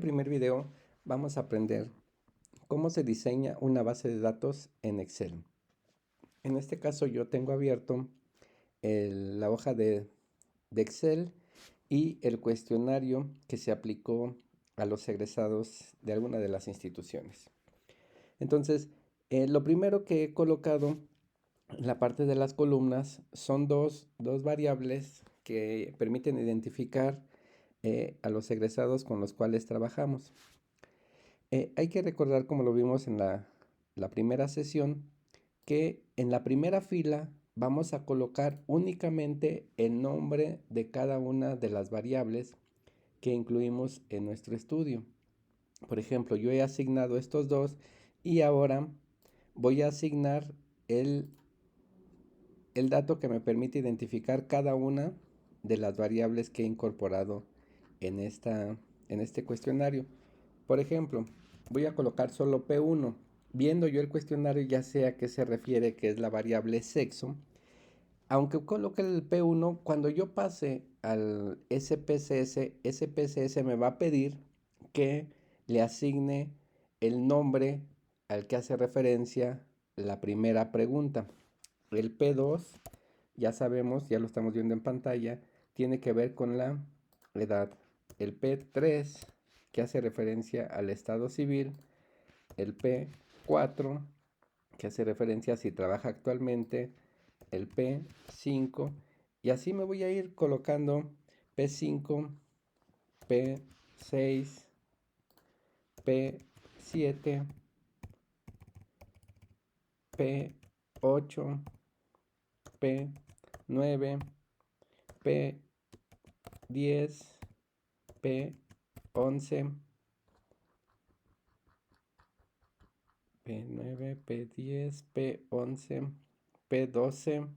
En el primer video vamos a aprender cómo se diseña una base de datos en Excel. En este caso yo tengo abierto la hoja de Excel y el cuestionario que se aplicó a los egresados de alguna de las instituciones. Entonces, lo primero que he colocado en la parte de las columnas son dos variables que permiten identificar a los egresados con los cuales trabajamos. Hay que recordar, como lo vimos en la primera sesión, que en la primera fila vamos a colocar únicamente el nombre de cada una de las variables que incluimos en nuestro estudio. Por ejemplo, yo he asignado estos dos y ahora voy a asignar el dato que me permite identificar cada una de las variables que he incorporado en este cuestionario. Por ejemplo, voy a colocar solo P1. Viendo yo el cuestionario ya sé a qué se refiere, que es la variable sexo. Aunque coloque el P1, cuando yo pase al SPSS me va a pedir que le asigne el nombre al que hace referencia la primera pregunta. El P2, ya sabemos, ya lo estamos viendo en pantalla, tiene que ver con la edad. El P3, que hace referencia al estado civil. El P4, que hace referencia a si trabaja actualmente. El P5, y así me voy a ir colocando P5, P6, P7, P8, P9, P10, P11, P9, P10, P11, P12,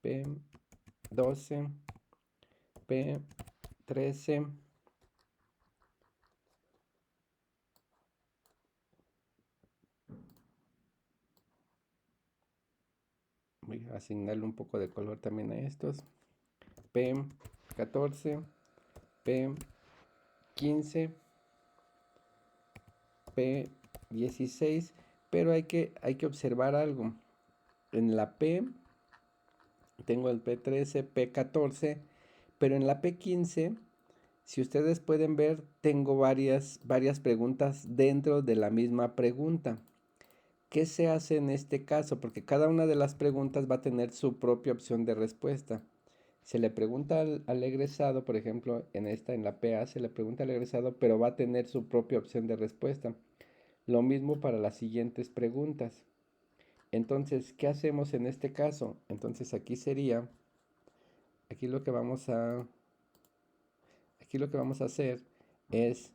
P12, P13, voy a asignarle un poco de color también a estos, P14, P15, P16, pero hay que observar algo. En la P tengo el P13, P14, pero en la P15, si ustedes pueden ver, tengo varias preguntas dentro de la misma pregunta. ¿Qué se hace en este caso? Porque cada una de las preguntas va a tener su propia opción de respuesta. Se le pregunta al egresado, por ejemplo, en la PA se le pregunta al egresado, pero va a tener su propia opción de respuesta. Lo mismo para las siguientes preguntas. Entonces, ¿qué hacemos en este caso? Entonces aquí sería, aquí lo que vamos a, aquí lo que vamos a hacer es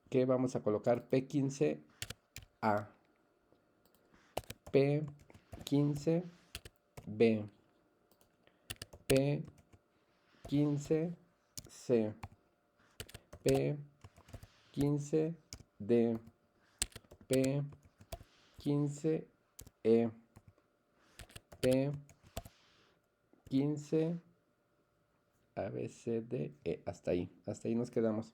que vamos a colocar P15A, P15B, P15C, P15D, P15E, P15, A, B, C, D, E, hasta ahí nos quedamos.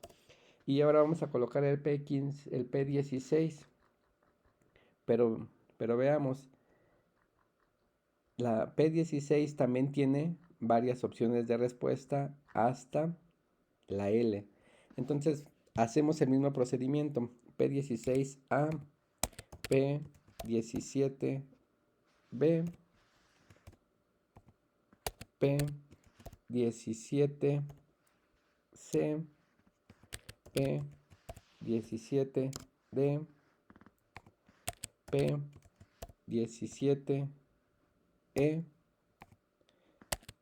Y ahora vamos a colocar el P15, el P16, pero veamos, la P16 también tiene varias opciones de respuesta hasta la L. Entonces hacemos el mismo procedimiento, P16A, P17B, P17C, P17D, P17E,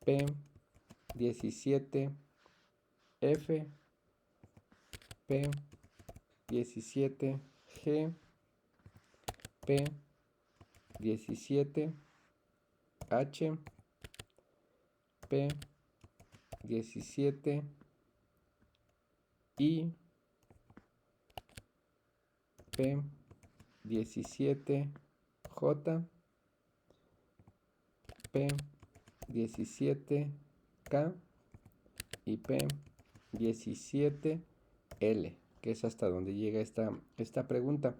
P17F, P17G, P17H, P17I, P17J, P17K y P17 17L, que es hasta donde llega esta pregunta.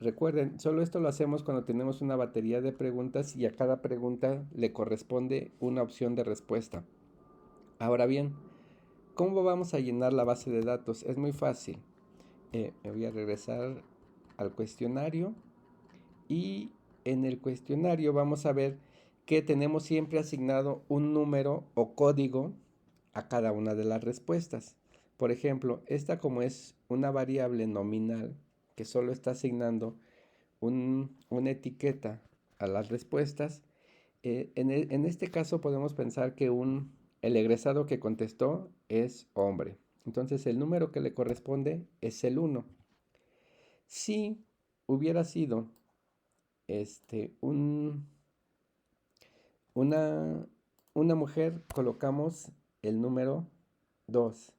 Recuerden, solo esto lo hacemos cuando tenemos una batería de preguntas y a cada pregunta le corresponde una opción de respuesta. Ahora bien, ¿cómo vamos a llenar la base de datos? Es muy fácil. Me voy a regresar al cuestionario y en el cuestionario vamos a ver que tenemos siempre asignado un número o código a cada una de las respuestas. Por ejemplo, esta como es una variable nominal que solo está asignando una etiqueta a las respuestas, en este caso podemos pensar que el egresado que contestó es hombre. Entonces el número que le corresponde es el 1. Si hubiera sido un, una mujer, colocamos el número 2.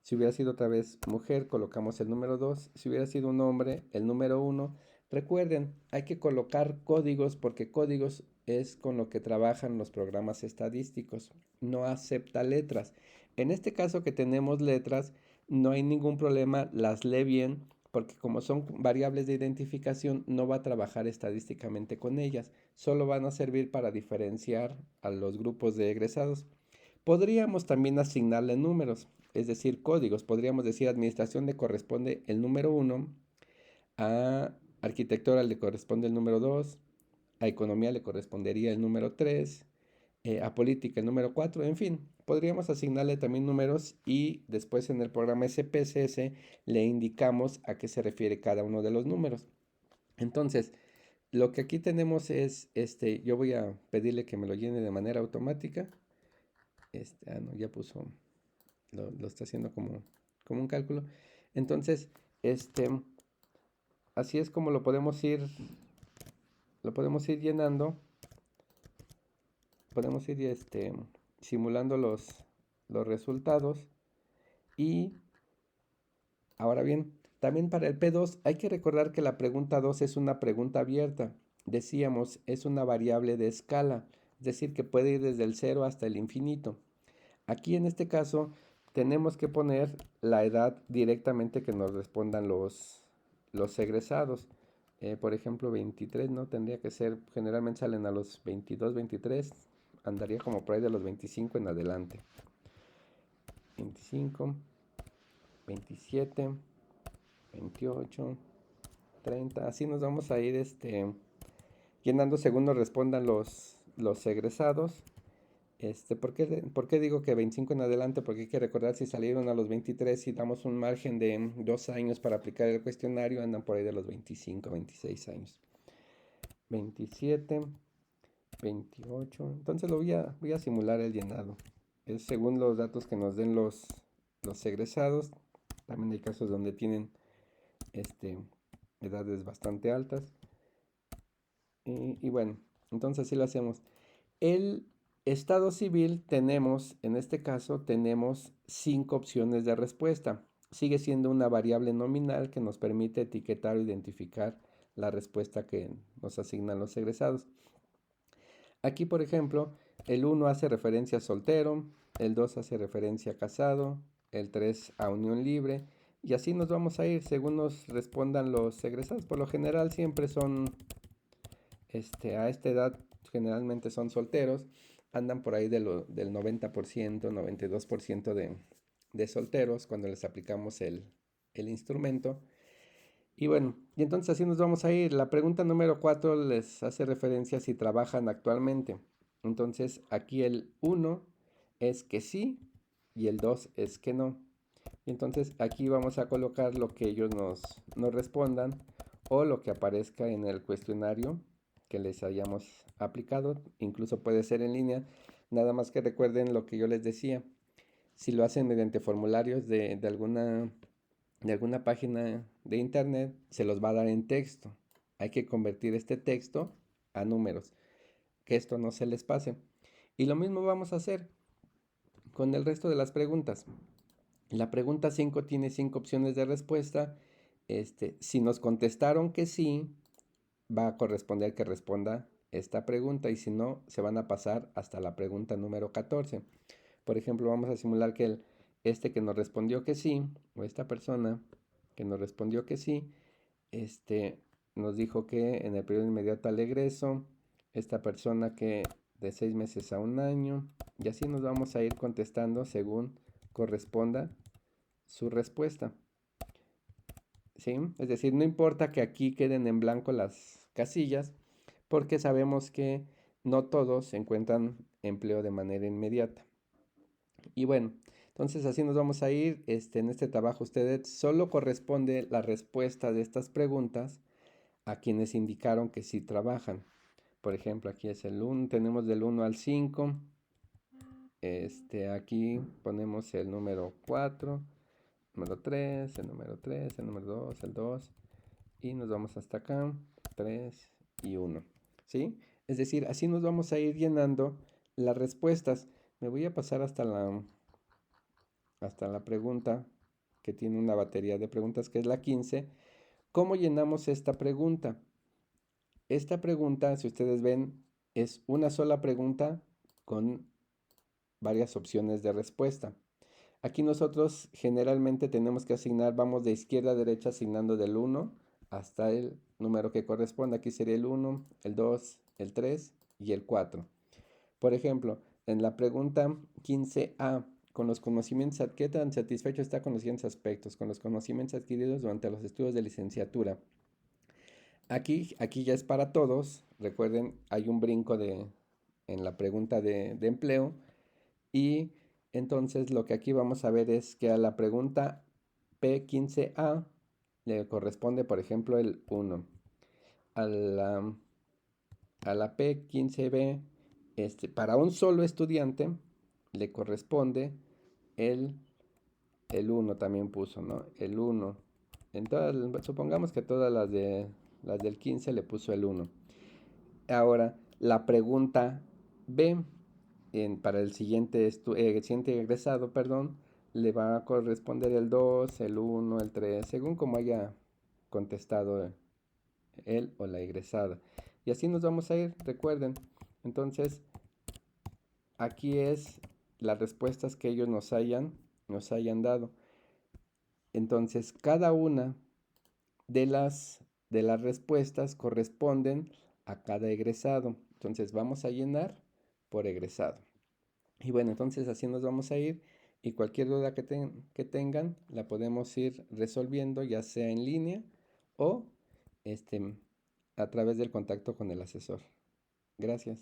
Si hubiera sido otra vez mujer, colocamos el número 2. Si hubiera sido un hombre, el número 1. Recuerden, hay que colocar códigos porque códigos es con lo que trabajan los programas estadísticos. No acepta letras. En este caso que tenemos letras, no hay ningún problema, las lee bien porque como son variables de identificación, no va a trabajar estadísticamente con ellas. Solo van a servir para diferenciar a los grupos de egresados. Podríamos también asignarle números, es decir, códigos. Podríamos decir administración le corresponde el número 1, a arquitectura le corresponde el número 2, a economía le correspondería el número 3, a política el número 4, en fin. Podríamos asignarle también números y después en el programa SPSS le indicamos a qué se refiere cada uno de los números. Entonces, lo que aquí tenemos es, yo voy a pedirle que me lo llene de manera automática. No, ya puso, lo está haciendo como un cálculo. Entonces, así es como lo podemos ir llenando. Podemos ir simulando los resultados. Y ahora bien, también para el P2 hay que recordar que la pregunta 2 es una pregunta abierta. Decíamos, es una variable de escala, es decir, que puede ir desde el 0 hasta el infinito. Aquí en este caso tenemos que poner la edad directamente que nos respondan los egresados. Por ejemplo, 23, ¿no? Tendría que ser, generalmente salen a los 22, 23, andaría como por ahí de los 25 en adelante. 25, 27, 28, 30, así nos vamos a ir llenando según nos respondan los egresados. ¿Por qué digo que 25 en adelante? Porque hay que recordar si salieron a los 23 y damos un margen de 2 años para aplicar el cuestionario, andan por ahí de los 25, 26 años. 27, 28, entonces voy a simular el llenado. Es según los datos que nos den los egresados. También hay casos donde tienen edades bastante altas. Y bueno, entonces así lo hacemos. El estado civil en este caso, tenemos 5 opciones de respuesta. Sigue siendo una variable nominal que nos permite etiquetar o identificar la respuesta que nos asignan los egresados. Aquí, por ejemplo, el 1 hace referencia a soltero, el 2 hace referencia a casado, el 3 a unión libre, y así nos vamos a ir según nos respondan los egresados. Por lo general siempre son, a esta edad generalmente son solteros, andan por ahí del 90%, 92% de solteros cuando les aplicamos el instrumento. Y bueno, y entonces así nos vamos a ir. La pregunta número 4 les hace referencia a si trabajan actualmente. Entonces aquí el 1 es que sí y el 2 es que no. Y entonces aquí vamos a colocar lo que ellos nos respondan o lo que aparezca en el cuestionario que les hayamos aplicado. Incluso puede ser en línea. Nada más que recuerden lo que yo les decía. Si lo hacen mediante formularios de alguna página de internet, se los va a dar en texto. Hay que convertir este texto a números, que esto no se les pase. Y lo mismo vamos a hacer con el resto de las preguntas. La pregunta 5 tiene 5 opciones de respuesta. Si nos contestaron que sí, va a corresponder que responda esta pregunta, y si no, se van a pasar hasta la pregunta número 14. Por ejemplo, vamos a simular que este que nos respondió que sí, o esta persona que nos respondió que sí, nos dijo que en el periodo inmediato al egreso, esta persona que de 6 meses a un año, y así nos vamos a ir contestando según corresponda su respuesta. ¿Sí? Es decir, no importa que aquí queden en blanco las casillas, porque sabemos que no todos encuentran empleo de manera inmediata. Y bueno, entonces así nos vamos a ir. En este trabajo ustedes solo corresponde la respuesta de estas preguntas a quienes indicaron que sí trabajan. Por ejemplo, aquí es el 1, tenemos del 1 al 5. Aquí ponemos el número 4, número 3, el número 3, el número 2, el 2. Y nos vamos hasta acá, 3 y 1. ¿Sí? Es decir, así nos vamos a ir llenando las respuestas. Me voy a pasar hasta la pregunta que tiene una batería de preguntas, que es la 15. ¿Cómo llenamos esta pregunta? Esta pregunta, si ustedes ven, es una sola pregunta con varias opciones de respuesta. Aquí nosotros generalmente tenemos que asignar, vamos de izquierda a derecha asignando del 1 hasta el número que corresponde. Aquí sería el 1, el 2, el 3 y el 4. Por ejemplo, en la pregunta 15A, con los conocimientos, ¿qué tan satisfecho está con los siguientes aspectos? Con los conocimientos adquiridos durante los estudios de licenciatura. Aquí ya es para todos. Recuerden, hay un brinco en la pregunta de empleo. Y entonces lo que aquí vamos a ver es que a la pregunta P15A le corresponde, por ejemplo, el 1. A la P15B, para un solo estudiante le corresponde el, el 1 también puso, ¿no? El 1. Supongamos que todas las del 15 le puso el 1. Ahora, la pregunta B, para el siguiente egresado, perdón, le va a corresponder el 2, el 1, el 3, según como haya contestado él o la egresada. Y así nos vamos a ir, recuerden. Entonces, aquí es las respuestas que ellos nos hayan dado. Entonces, cada una de las respuestas corresponden a cada egresado. Entonces, vamos a llenar por egresado. Y bueno, entonces así nos vamos a ir y cualquier duda que tengan la podemos ir resolviendo ya sea en línea o a través del contacto con el asesor. Gracias.